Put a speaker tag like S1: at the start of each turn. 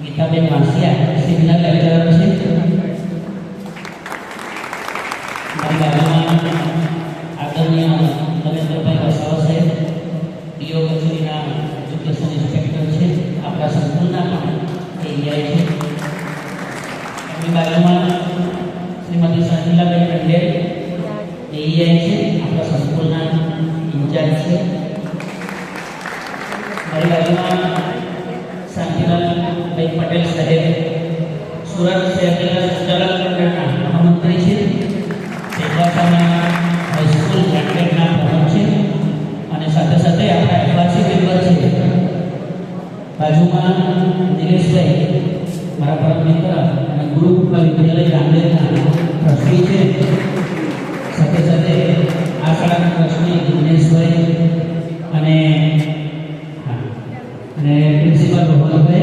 S1: Gitaben વાંસિયા signal lecturer છે. મારી બાજુમાં આદરણીય નરેન્દ્રભાઈ વસાવા સાહેબ ડીઓ કચેરીના એજ્યુકેશન ઇન્સ્પેક્ટર છે. આપણા સંકુલના પણ એઆઈ છે. એમની બાજુમાં શ્રીમતી સંજલાબેન પંડેલ એઆઈ છે. આપણા સંકુલના ઇન્ચાર્જ છે. મારી બાજુમાં શાંતિલાલભાઈ પટેલ સાહેબ સુરત શહેરના સંચાલક મંડળના મહામંત્રી છે. સેવાસાના હાઈસ્કૂલ ગ્રાન્ટેડના પ્રમુખ છે અને સાથે સાથે આપણા એફઆરસી મેમ્બર છે. બાજુમાં નિલેશભાઈ મારા પરમ મિત્ર અને ગુરુકૃપા વિદ્યાલય રામદેવના ટ્રસ્ટી છે. સાથે સાથે આ શાળાના ટ્રસ્ટી દિનેશભાઈ અને પ્રિન્સિપાલ ભગવાનભાઈ